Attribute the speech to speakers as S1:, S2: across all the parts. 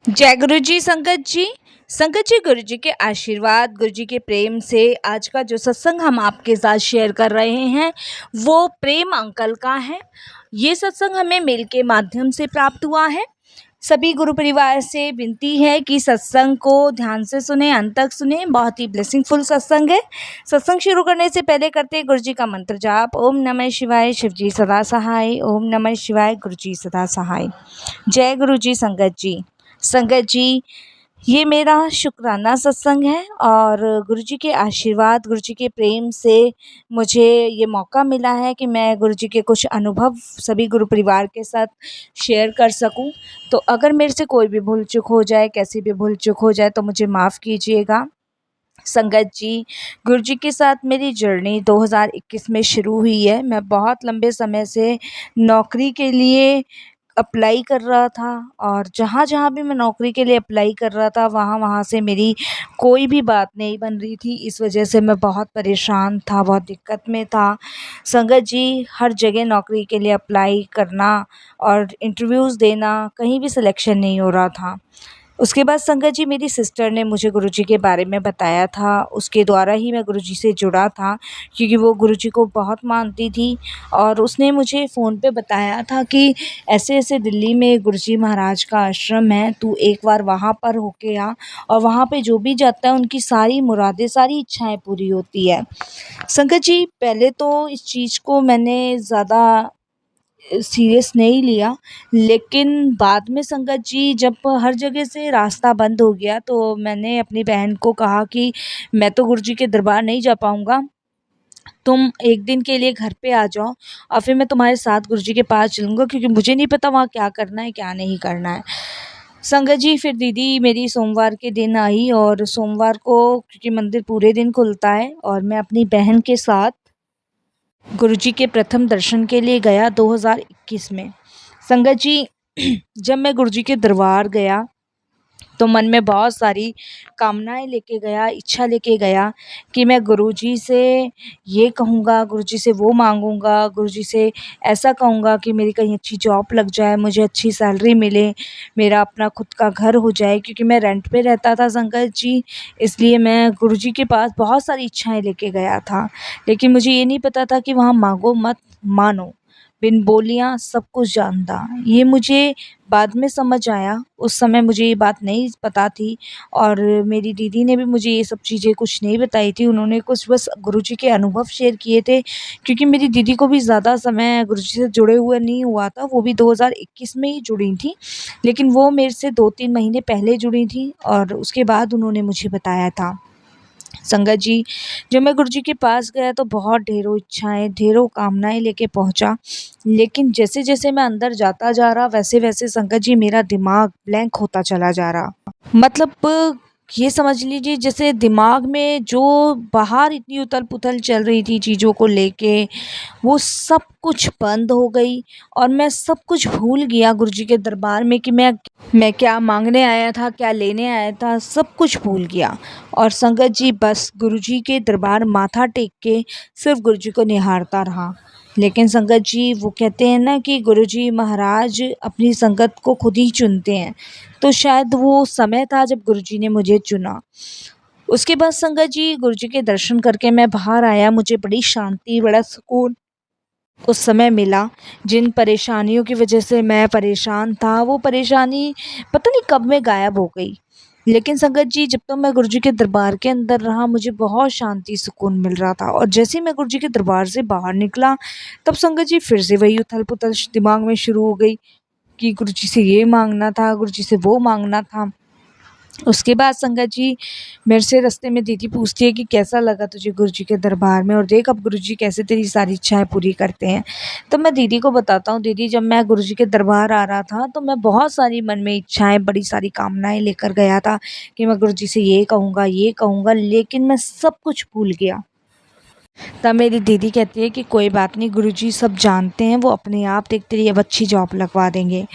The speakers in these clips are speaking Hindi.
S1: जय गुरु जी संगत जी। संगत जी, गुरु जी के आशीर्वाद, गुरु जी के प्रेम से आज का जो सत्संग हम आपके साथ शेयर कर रहे हैं वो प्रेम अंकल का है। ये सत्संग हमें मेल के माध्यम से प्राप्त हुआ है। सभी गुरु परिवार से विनती है कि सत्संग को ध्यान से सुने, अंत तक सुने। बहुत ही ब्लेसिंगफुल सत्संग है। सत्संग शुरू करने से पहले करते हैं गुरु जी का मंत्र जाप। ओम नमः शिवाय, शिव जी सदा सहाय। ओम नमः शिवाय, गुरु जी सदा सहाय। जय गुरु जी संगत जी। संगत जी, ये मेरा शुक्राना सत्संग है और गुरु जी के आशीर्वाद, गुरु जी के प्रेम से मुझे ये मौका मिला है कि मैं गुरु जी के कुछ अनुभव सभी गुरु परिवार के साथ शेयर कर सकूं। तो अगर मेरे से कोई भी भूल चूक हो जाए, कैसी भी भूल चूक हो जाए, तो मुझे माफ़ कीजिएगा। संगत जी, गुरु जी के साथ मेरी जर्नी 2021 में शुरू हुई है। मैं बहुत लंबे समय से नौकरी के लिए अप्लाई कर रहा था और जहाँ-जहाँ भी मैं नौकरी के लिए अप्लाई कर रहा था, वहाँ-वहाँ से मेरी कोई भी बात नहीं बन रही थी। इस वजह से मैं बहुत परेशान था, बहुत दिक्कत में था। संगत जी, हर जगह नौकरी के लिए अप्लाई करना और इंटरव्यूज़ देना, कहीं भी सिलेक्शन नहीं हो रहा था। उसके बाद संगत जी, मेरी सिस्टर ने मुझे गुरुजी के बारे में बताया था। उसके द्वारा ही मैं गुरुजी से जुड़ा था, क्योंकि वो गुरुजी को बहुत मानती थी और उसने मुझे फ़ोन पे बताया था कि ऐसे-ऐसे दिल्ली में गुरुजी महाराज का आश्रम है, तू एक बार वहाँ पर होके आ और वहाँ पे जो भी जाता है उनकी सारी मुरादें, सारी इच्छाएँ पूरी होती है। संगत जी, पहले तो इस चीज़ को मैंने ज़्यादा सीरियस नहीं लिया, लेकिन बाद में संगत जी, जब हर जगह से रास्ता बंद हो गया तो मैंने अपनी बहन को कहा कि मैं तो गुरुजी के दरबार नहीं जा पाऊँगा, तुम एक दिन के लिए घर पे आ जाओ और फिर मैं तुम्हारे साथ गुरुजी के पास चलूँगा, क्योंकि मुझे नहीं पता वहाँ क्या करना है, क्या नहीं करना है। संगत जी, फिर दीदी मेरी सोमवार के दिन आई और सोमवार को, क्योंकि मंदिर पूरे दिन खुलता है, और मैं अपनी बहन के साथ गुरुजी के प्रथम दर्शन के लिए गया 2021 में। संगत जी, जब मैं गुरुजी के दरबार गया तो मन में बहुत सारी कामनाएँ लेके गया, इच्छा लेके गया कि मैं गुरुजी से ये कहूँगा, गुरुजी से वो माँगूँगा, गुरुजी से ऐसा कहूँगा कि मेरी कहीं अच्छी जॉब लग जाए, मुझे अच्छी सैलरी मिले, मेरा अपना खुद का घर हो जाए, क्योंकि मैं रेंट पे रहता था संगत जी। इसलिए मैं गुरुजी के पास बहुत सारी इच्छाएँ लेके गया था। लेकिन मुझे ये नहीं पता था कि वहाँ माँगो मत, मानो। बिन बोलियाँ सब कुछ जानता। ये मुझे बाद में समझ आया, उस समय मुझे ये बात नहीं पता थी और मेरी दीदी ने भी मुझे ये सब चीज़ें कुछ नहीं बताई थी। उन्होंने कुछ बस गुरुजी के अनुभव शेयर किए थे, क्योंकि मेरी दीदी को भी ज़्यादा समय गुरुजी से जुड़े हुए नहीं हुआ था, वो भी 2021 में ही जुड़ी थी। लेकिन वो मेरे से 2-3 महीने पहले जुड़ी थी और उसके बाद उन्होंने मुझे बताया था। संगत जी, जब मैं गुरुजी के पास गया तो बहुत ढेरों इच्छाएँ, ढेरों कामनाएँ लेके पहुँचा। लेकिन जैसे-जैसे मैं अंदर जाता जा रहा, वैसे-वैसे संगत जी, मेरा दिमाग ब्लैंक होता चला जा रहा। मतलब ये समझ लीजिए, जैसे दिमाग में जो बाहर इतनी उथल-पुथल चल रही थी चीज़ों को लेके, वो सब कुछ बंद हो गई और मैं सब कुछ भूल गया गुरुजी के दरबार में कि मैं क्या माँगने आया था, क्या लेने आया था, सब कुछ भूल गया। और संगत जी, बस गुरुजी के दरबार माथा टेक के सिर्फ़ गुरुजी को निहारता रहा। लेकिन संगत जी, वो कहते हैं ना कि गुरुजी महाराज अपनी संगत को खुद ही चुनते हैं, तो शायद वो समय था जब गुरुजी ने मुझे चुना। उसके बाद संगत जी, गुरुजी के दर्शन करके मैं बाहर आया, मुझे बड़ी शांति, बड़ा सुकून उस समय मिला। जिन परेशानियों की वजह से मैं परेशान था, वो परेशानी पता नहीं कब में गायब हो गई। लेकिन संगत जी, जब तक मैं गुरुजी के दरबार के अंदर रहा, मुझे बहुत शांति, सुकून मिल रहा था और जैसे ही मैं गुरुजी के दरबार से बाहर निकला, तब संगत जी फिर से वही उथल-पुथल दिमाग में शुरू हो गई कि गुरुजी से ये माँगना था, गुरुजी से वो माँगना था। उसके बाद संगत जी, मेरे से रास्ते में दीदी पूछती है कि कैसा लगा तुझे गुरुजी के दरबार में, और देख अब गुरुजी कैसे तेरी सारी इच्छाएँ पूरी करते हैं। तो मैं दीदी को बताता हूँ, दीदी जब मैं गुरुजी के दरबार आ रहा था तो मैं बहुत सारी मन में इच्छाएँ, बड़ी सारी कामनाएँ लेकर गया था कि मैं गुरुजी से ये कहूँगा, लेकिन मैं सब कुछ भूल गया। तब मेरी दीदी कहती है कि कोई बात नहीं, गुरुजी सब जानते हैं, वो अपने आप देख तेरी अब अच्छी जॉब लगवा देंगे।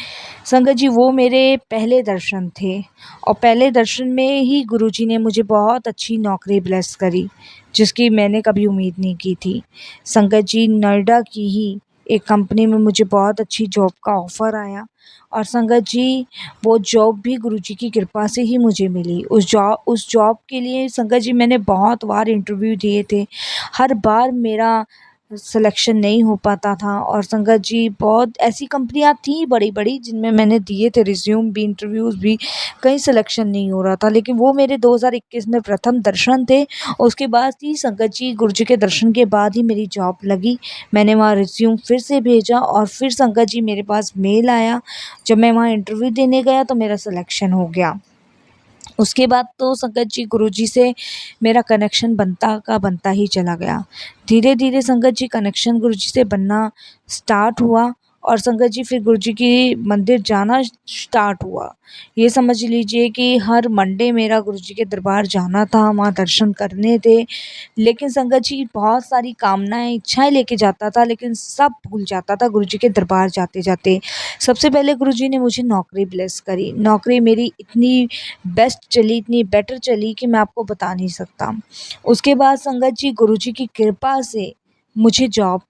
S1: संगत जी, वो मेरे पहले दर्शन थे और पहले दर्शन में ही गुरुजी ने मुझे बहुत अच्छी नौकरी ब्लेस करी, जिसकी मैंने कभी उम्मीद नहीं की थी। संगत जी, नोएडा की ही एक कंपनी में मुझे बहुत अच्छी जॉब का ऑफ़र आया और संगत जी वो जॉब भी गुरुजी की कृपा से ही मुझे मिली। उस जॉब के लिए संगत जी मैंने बहुत बार इंटरव्यू दिए थे। हर बार मेरा सिलेक्शन नहीं हो पाता था और संगत जी बहुत ऐसी कंपनियाँ थी बड़ी-बड़ी जिनमें मैंने दिए थे रिज़्यूम भी, इंटरव्यूज़ भी, कहीं सिलेक्शन नहीं हो रहा था। लेकिन वो मेरे 2021 में प्रथम दर्शन थे। उसके बाद ही संगत जी गुरुजी के दर्शन के बाद ही मेरी जॉब लगी। मैंने वहाँ रिज़्यूम फिर से भेजा और फिर संगत जी मेरे पास मेल आया। जब मैं वहाँ इंटरव्यू देने गया तो मेरा सिलेक्शन हो गया। उसके बाद तो संगत जी गुरुजी से मेरा कनेक्शन बनता का बनता ही चला गया। धीरे-धीरे संगत जी कनेक्शन गुरुजी से बनना स्टार्ट हुआ और संगत जी फिर गुरुजी की मंदिर जाना स्टार्ट हुआ। ये समझ लीजिए कि हर मंडे मेरा गुरुजी के दरबार जाना था, वहाँ दर्शन करने थे। लेकिन संगत जी बहुत सारी कामनाएँ, इच्छाएँ लेके जाता था लेकिन सब भूल जाता था गुरुजी के दरबार जाते-जाते। सबसे पहले गुरुजी ने मुझे नौकरी ब्लेस करी। नौकरी मेरी इतनी बेस्ट चली, इतनी बेटर चली कि मैं आपको बता नहीं सकता। उसके बाद संगत जी गुरुजी की कृपा से मुझे जॉब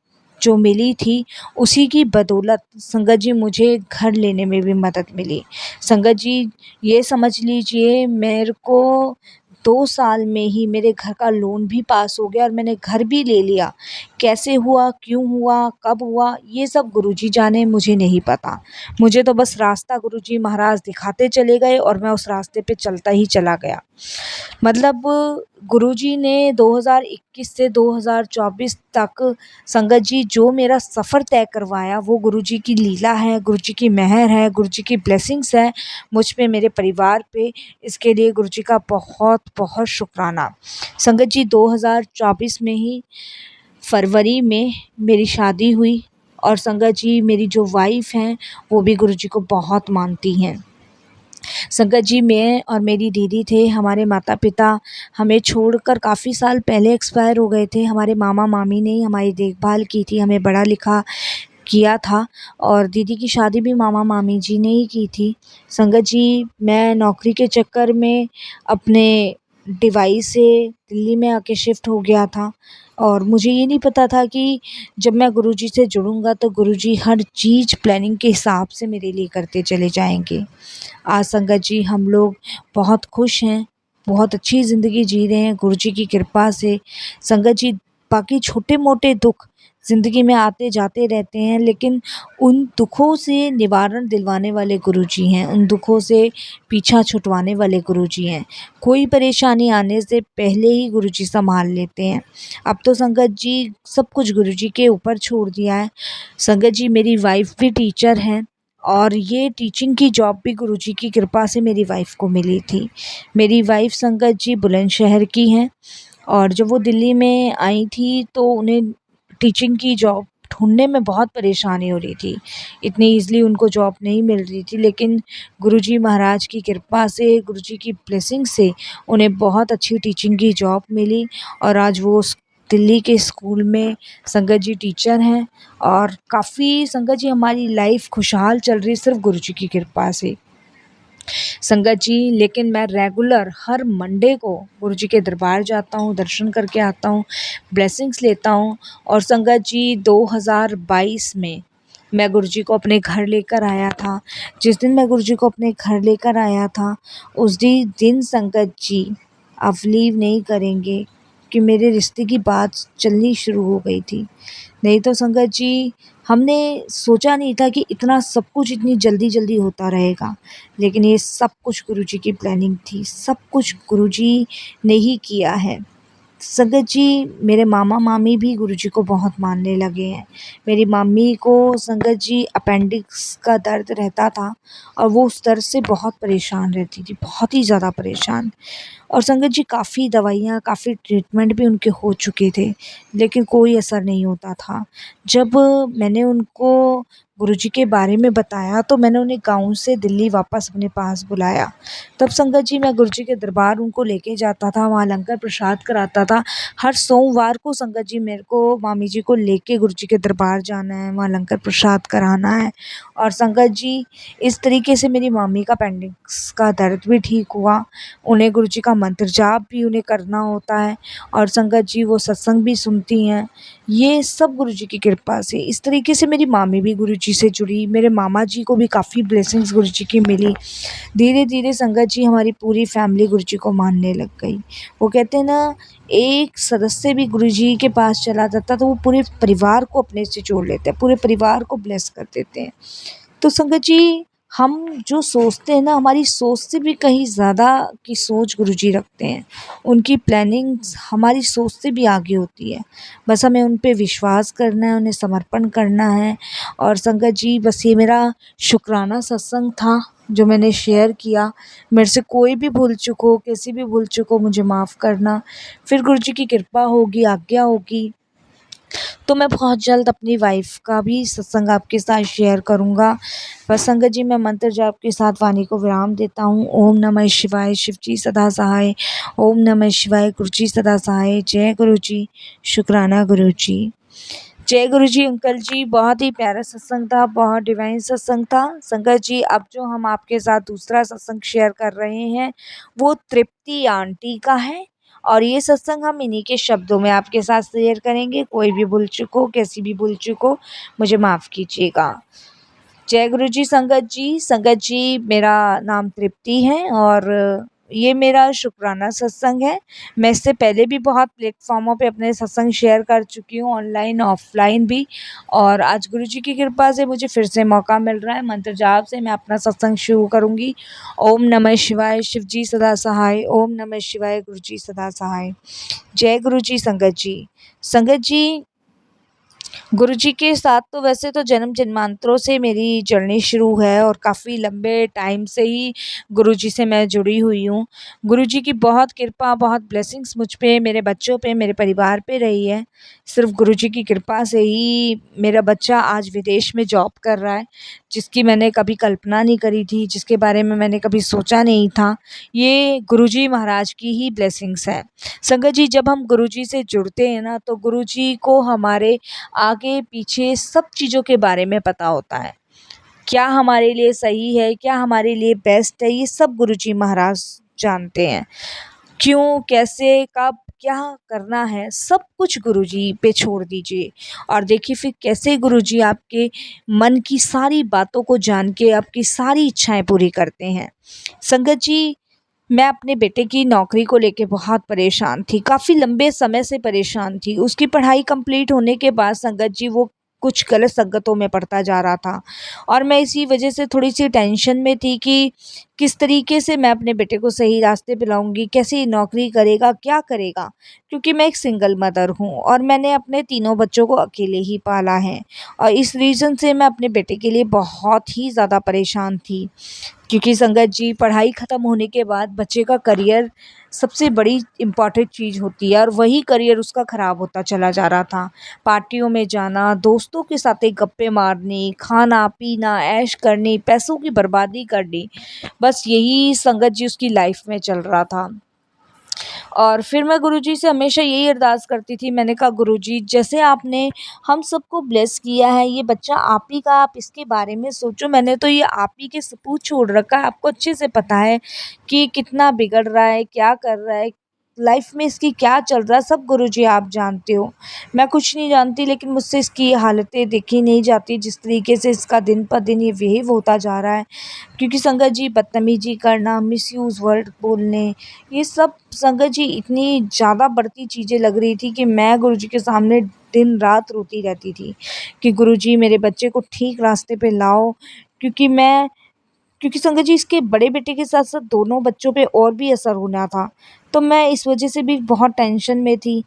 S1: जो मिली थी, उसी की बदौलत संगत जी मुझे घर लेने में भी मदद मिली। संगत जी ये समझ लीजिए मेरे को 2 साल में ही मेरे घर का लोन भी पास हो गया और मैंने घर भी ले लिया। कैसे हुआ, क्यों हुआ, कब हुआ, ये सब गुरुजी जाने, मुझे नहीं पता। मुझे तो बस रास्ता गुरुजी महाराज दिखाते चले गए और मैं उस रास्ते पे चलता ही चला गया। मतलब गुरुजी ने 2021 से 2024 तक संगत जी जो मेरा सफ़र तय करवाया वो गुरुजी की लीला है, गुरुजी की मेहर है, गुरुजी की ब्लेसिंग्स है मुझ पे, मेरे परिवार पे। इसके लिए गुरुजी का बहुत-बहुत शुक्राना। संगत जी 2024 में ही फरवरी में मेरी शादी हुई और संगत जी मेरी जो वाइफ़ हैं वो भी गुरुजी को बहुत मानती हैं। संगत जी मैं और मेरी दीदी थे, हमारे माता-पिता हमें छोड़कर काफ़ी साल पहले एक्सपायर हो गए थे। हमारे मामा-मामी ने ही हमारी देखभाल की थी, हमें पढ़ा-लिखा किया था और दीदी की शादी भी मामा-मामी जी ने ही की थी। संगत जी मैं नौकरी के चक्कर में अपने डिवाइस से दिल्ली में आके शिफ्ट हो गया था और मुझे ये नहीं पता था कि जब मैं गुरुजी से जुड़ूँगा तो गुरुजी हर चीज़ प्लानिंग के हिसाब से मेरे लिए करते चले जाएँगे। आज संगत जी हम लोग बहुत खुश हैं, बहुत अच्छी ज़िंदगी जी रहे हैं गुरुजी की कृपा से। संगत जी बाकी छोटे-मोटे दुःख ज़िंदगी में आते जाते रहते हैं लेकिन उन दुखों से निवारण दिलवाने वाले गुरुजी हैं, उन दुखों से पीछा छुटवाने वाले गुरुजी हैं। कोई परेशानी आने से पहले ही गुरुजी सँभाल लेते हैं। अब तो संगत जी सब कुछ गुरुजी के ऊपर छोड़ दिया है। संगत जी मेरी वाइफ़ भी टीचर हैं और ये टीचिंग की जॉब भी गुरुजी की कृपा से मेरी वाइफ़ को मिली थी। मेरी वाइफ़ संगत जी बुलंदशहर की हैं और जब वो दिल्ली में आई थी तो उन्हें टीचिंग की जॉब ढूँढने में बहुत परेशानी हो रही थी। इतनी ईज़िली उनको जॉब नहीं मिल रही थी लेकिन गुरुजी महाराज की कृपा से, गुरुजी की ब्लेसिंग से उन्हें बहुत अच्छी टीचिंग की जॉब मिली और आज वो दिल्ली के स्कूल में संगत जी टीचर हैं और काफ़ी संगत जी हमारी लाइफ खुशहाल चल रही है सिर्फ गुरुजी की कृपा से। संगत जी लेकिन मैं रेगुलर हर मंडे को गुरुजी के दरबार जाता हूँ, दर्शन करके आता हूँ, ब्लेसिंग्स लेता हूँ और संगत जी 2022 में मैं गुरुजी को अपने घर लेकर आया था। जिस दिन मैं गुरुजी को अपने घर लेकर आया था, उस दिन संगत जी आप बिलीव नहीं करेंगे कि मेरे रिश्ते की बात चलनी शुरू हो गई थी। नहीं तो संगत जी हमने सोचा नहीं था कि इतना सब कुछ इतनी जल्दी-जल्दी होता रहेगा। लेकिन ये सब कुछ गुरुजी की प्लानिंग थी, सब कुछ गुरुजी ने ही किया है। संगत जी मेरे मामा-मामी भी गुरुजी को बहुत मानने लगे हैं। मेरी मम्मी को संगत जी अपेंडिक्स का दर्द रहता था और वो उस दर्द से बहुत परेशान रहती थी, बहुत ही ज़्यादा परेशान। और संगत जी काफ़ी दवाइयाँ, काफ़ी ट्रीटमेंट भी उनके हो चुके थे, लेकिन कोई असर नहीं होता था। जब मैंने उनको गुरुजी के बारे में बताया तो मैंने उन्हें गाँव से दिल्ली वापस अपने पास बुलाया। तब संगत जी मैं गुरुजी के दरबार उनको लेके जाता था, वहाँ लंगर प्रसाद कराता था। हर सोमवार को संगत जी मेरे को मामी जी को लेके गुरुजी के दरबार जाना है, वहाँ लंगर प्रसाद कराना है और संगत जी इस तरीके से मेरी मम्मी का अपेंडिक्स का दर्द भी ठीक हुआ। उन्हें गुरुजी का मंत्र जाप भी उन्हें करना होता है और संगत जी वो सत्संग भी सुनती हैं। ये सब गुरुजी की कृपा से। इस तरीके से मेरी मामी भी गुरुजी से जुड़ी, मेरे मामा जी को भी काफ़ी ब्लेसिंग्स गुरुजी की मिली। धीरे धीरे संगत जी हमारी पूरी फैमिली गुरुजी को मानने लग गई। वो कहते हैं ना, एक सदस्य भी गुरुजी के पास चला जाता तो वो पूरे परिवार को अपने से जोड़ लेते हैं, पूरे परिवार को ब्लेस कर देते हैं। तो संगत जी, हम जो सोचते हैं ना, हमारी सोच से भी कहीं ज़्यादा की सोच गुरुजी रखते हैं। उनकी प्लानिंग्स हमारी सोच से भी आगे होती है। बस हमें उन पे विश्वास करना है, उन्हें समर्पण करना है। और संगत जी, बस ये मेरा शुक्राना सत्संग था जो मैंने शेयर किया। मेरे से कोई भी भूल चूक हो, कैसी भी भूल चूक हो, मुझे माफ़ करना। फिर गुरुजी की कृपा होगी, आज्ञा होगी तो मैं बहुत जल्द अपनी वाइफ का भी सत्संग आपके साथ शेयर करूँगा। बस संगत जी, मैं मंत्र जाप के साथ वाणी को विराम देता हूँ। ओम नमः शिवाय, शिव जी सदा सहाय। ओम नमः शिवाय, गुरु जी सदा सहाय। जय गुरु जी, शुक्राना गुरु जी। जय गुरु जी। अंकल जी, बहुत ही प्यारा सत्संग था, बहुत डिवाइन सत्संग था। संगत जी, अब जो हम आपके साथ दूसरा सत्संग शेयर कर रहे हैं वो तृप्ति आंटी का है और ये सत्संग हम इन्हीं के शब्दों में आपके साथ शेयर करेंगे। कोई भी भूल चूक हो, कैसी भी भूल चूक हो, मुझे माफ़ कीजिएगा। जय गुरु जी। संगत जी, मेरा नाम तृप्ति है और ये मेरा शुक्राना सत्संग है। मैं इससे पहले भी बहुत प्लेटफॉर्मों पे अपने सत्संग शेयर कर चुकी हूँ, ऑनलाइन ऑफलाइन भी। और आज गुरु जी की कृपा से मुझे फिर से मौका मिल रहा है। मंत्र जाप से मैं अपना सत्संग शुरू करूँगी। ओम नमः शिवाय, शिव जी सदा सहाय। ओम नमः शिवाय, गुरु जी सदा सहाय। जय गुरु जी। संगत जी, गुरुजी के साथ तो वैसे तो जन्म जन्मांतरों से मेरी जर्नी शुरू है और काफ़ी लंबे टाइम से ही गुरुजी से मैं जुड़ी हुई हूँ। गुरुजी की बहुत कृपा, बहुत ब्लेसिंग्स मुझ पे, मेरे बच्चों पे, मेरे परिवार पे रही है। सिर्फ़ गुरुजी की कृपा से ही मेरा बच्चा आज विदेश में जॉब कर रहा है, जिसकी मैंने कभी कल्पना नहीं करी थी, जिसके बारे में मैंने कभी सोचा नहीं था। ये गुरुजी महाराज की ही ब्लेसिंग्स हैं। संगत जी, जब हम गुरुजी से जुड़ते हैं ना, तो गुरुजी को हमारे आगे पीछे सब चीज़ों के बारे में पता होता है। क्या हमारे लिए सही है, क्या हमारे लिए बेस्ट है, ये सब गुरुजी महाराज जानते हैं। क्यों, कैसे, कब, क्या करना है, सब कुछ गुरुजी पे छोड़ दीजिए और देखिए फिर कैसे गुरुजी आपके मन की सारी बातों को जान के आपकी सारी इच्छाएं पूरी करते हैं। संगत जी, मैं अपने बेटे की नौकरी को लेके बहुत परेशान थी, काफ़ी लंबे समय से परेशान थी। उसकी पढ़ाई कंप्लीट होने के बाद संगत जी वो कुछ गलत संगतों में पड़ता जा रहा था और मैं इसी वजह से थोड़ी-सी टेंशन में थी कि किस तरीके से मैं अपने बेटे को सही रास्ते पे लाऊँगी, कैसे नौकरी करेगा, क्या करेगा? क्योंकि मैं एक सिंगल मदर हूँ और मैंने अपने तीनों बच्चों को अकेले ही पाला है और इस रीज़न से मैं अपने बेटे के लिए बहुत ही ज़्यादा परेशान थी। क्योंकि संगत जी, पढ़ाई ख़त्म होने के बाद बच्चे का करियर सबसे बड़ी इम्पॉर्टेंट चीज़ होती है और वही करियर उसका ख़राब होता चला जा रहा था। पार्टियों में जाना, दोस्तों के साथ एक गप्पे मारनी, खाना-पीना, ऐश करनी, पैसों की बर्बादी करनी, बस यही संगत जी उसकी लाइफ़ में चल रहा था। और फिर मैं गुरुजी से हमेशा यही अरदास करती थी, मैंने कहा गुरुजी, जैसे आपने हम सबको ब्लेस किया है, ये बच्चा आप ही का, आप इसके बारे में सोचो। मैंने तो ये आप ही के सपूत छोड़ रखा है, आपको अच्छे से पता है कि कितना बिगड़ रहा है, क्या कर रहा है, लाइफ में इसकी क्या चल रहा है, सब गुरुजी आप जानते हो। मैं कुछ नहीं जानती, लेकिन मुझसे इसकी हालतें देखी नहीं जाती, जिस तरीके से इसका दिन पर दिन ये बिहेव होता जा रहा है। क्योंकि संगत जी, बदतमीजी करना, मिसयूज़ वर्ड बोलने, ये सब संगत जी इतनी ज़्यादा बढ़ती चीज़ें लग रही थी कि मैं गुरुजी के सामने दिन रात रोती रहती थी कि गुरुजी, मेरे बच्चे को ठीक रास्ते पे लाओ। क्योंकि मैं क्योंकि संगत जी, इसके बड़े बेटे के साथ-साथ दोनों बच्चों पे और भी असर होना था, तो मैं इस वजह से भी बहुत टेंशन में थी।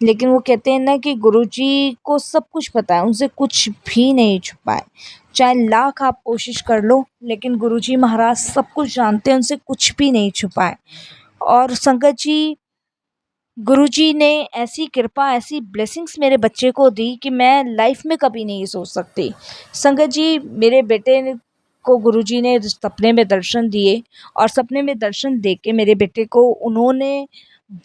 S1: लेकिन वो कहते हैं ना कि गुरुजी को सब कुछ पता है, उनसे कुछ भी नहीं छुपा है। चाहे लाख आप कोशिश कर लो, लेकिन गुरुजी महाराज सब कुछ जानते हैं, उनसे कुछ भी नहीं छुपा है। और संगत जी, गुरुजी ने ऐसी कृपा, ऐसी ब्लेसिंग्स मेरे बच्चे को दी कि मैं लाइफ में कभी नहीं सोच सकती। संगत जी, मेरे बेटे को गुरुजी ने सपने में दर्शन दिए और सपने में दर्शन देके मेरे बेटे को उन्होंने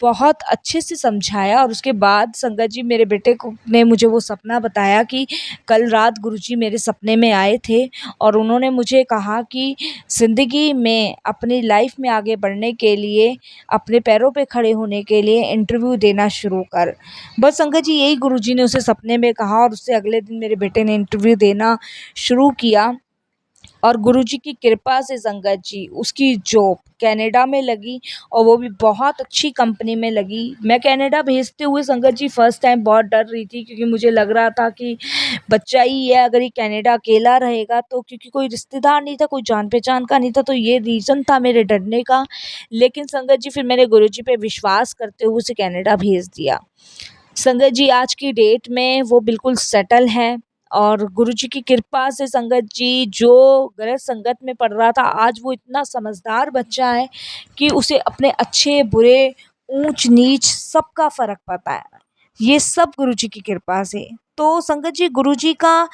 S1: बहुत अच्छे से समझाया और उसके बाद संगत जी मेरे बेटे को ने मुझे वो सपना बताया कि कल रात गुरुजी मेरे सपने में आए थे और उन्होंने मुझे कहा कि ज़िंदगी में अपनी लाइफ में आगे बढ़ने के लिए, अपने पैरों पे खड़े होने के लिए इंटरव्यू देना शुरू कर। बस संगत जी यही गुरुजी ने उसे सपने में कहा और उससे अगले दिन मेरे बेटे ने इंटरव्यू देना शुरू किया और गुरुजी की कृपा से संगत जी उसकी जॉब कनाडा में लगी और वो भी बहुत अच्छी कंपनी में लगी। मैं कनाडा भेजते हुए संगत जी फर्स्ट टाइम बहुत डर रही थी क्योंकि मुझे लग रहा था कि बच्चा ही है, अगर ये कनाडा अकेला रहेगा तो, क्योंकि कोई रिश्तेदार नहीं था, कोई जान पहचान का नहीं था, तो ये रीज़न था मेरे डरने का। लेकिन संगत जी फिर मैंने गुरुजी पे विश्वास करते हुए उसे कनाडा भेज दिया। संगत जी आज की डेट में वो बिल्कुल सेटल है और गुरुजी की कृपा से संगत जी जो गलत संगत में पड़ रहा था, आज वो इतना समझदार बच्चा है कि उसे अपने अच्छे बुरे, ऊंच नीच सबका फ़र्क पता है। ये सब गुरुजी की कृपा से। तो संगत जी गुरुजी का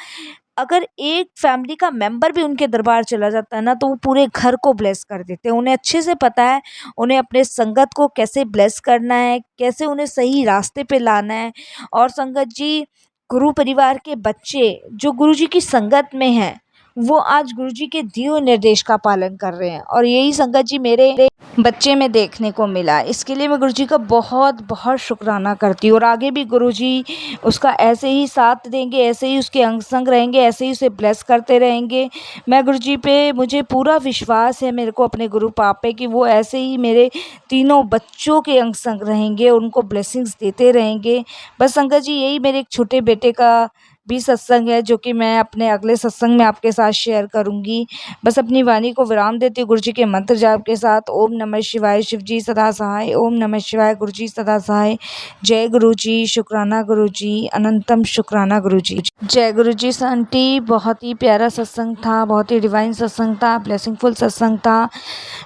S1: अगर एक फैमिली का मेंबर भी उनके दरबार चला जाता है ना, तो वो पूरे घर को ब्लेस कर देते हैं। उन्हें अच्छे से पता है उन्हें अपने संगत को कैसे ब्लेस करना है, कैसे उन्हें सही रास्ते पे लाना है। और संगत जी गुरु परिवार के बच्चे जो गुरुजी की संगत में हैं, वो आज गुरुजी के दिए हुए निर्देश का पालन कर रहे हैं और यही संगत जी मेरे बच्चे में देखने को मिला। इसके लिए मैं गुरुजी का बहुत बहुत शुक्राना करती हूँ और आगे भी गुरुजी उसका ऐसे ही साथ देंगे, ऐसे ही उसके अंग संग रहेंगे, ऐसे ही उसे ब्लेस करते रहेंगे। मैं गुरुजी पे मुझे पूरा विश्वास है, मेरे को अपने गुरु पाप पे, कि वो ऐसे ही मेरे तीनों बच्चों के अंग संग रहेंगे, उनको ब्लेसिंग्स देते रहेंगे। बस संगत जी यही मेरे एक छोटे बेटे का भी सत्संग है जो कि मैं अपने अगले सत्संग में आपके साथ शेयर करूँगी। बस अपनी वाणी को विराम देती हूँ गुरुजी के मंत्र जाप के साथ। ओम नमः शिवाय, शिव जी सदा सहाय। ओम नमः शिवाय, गुरुजी सदा सहाय। जय गुरुजी, शुक्राना गुरुजी, अनंतम शुक्राना गुरुजी। जय गुरुजी आंटी, बहुत ही प्यारा सत्संग था, बहुत ही डिवाइन सत्संग था, ब्लेसिंगफुल सत्संग था।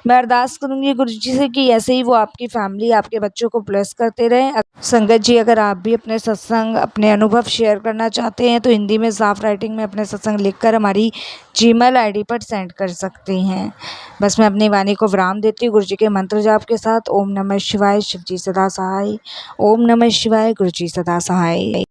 S1: मैं अरदास करूँगी गुरुजी से कि ऐसे ही वो आपकी फैमिली, आपके बच्चों को ब्लेस करते रहें। संगत जी अगर आप भी अपने सत्संग, अपने अनुभव शेयर करना चाहते हैं तो हिंदी में साफ राइटिंग में अपने सत्संग लिखकर हमारी जीमेल आईडी पर सेंड कर सकते हैं। बस मैं अपनी वाणी को विराम देती हूँ गुरुजी के मंत्र जाप के साथ। ओम नमः शिवाय, शिव जी सदा सहाय। ओम नमः शिवाय, गुरुजी सदा सहाय।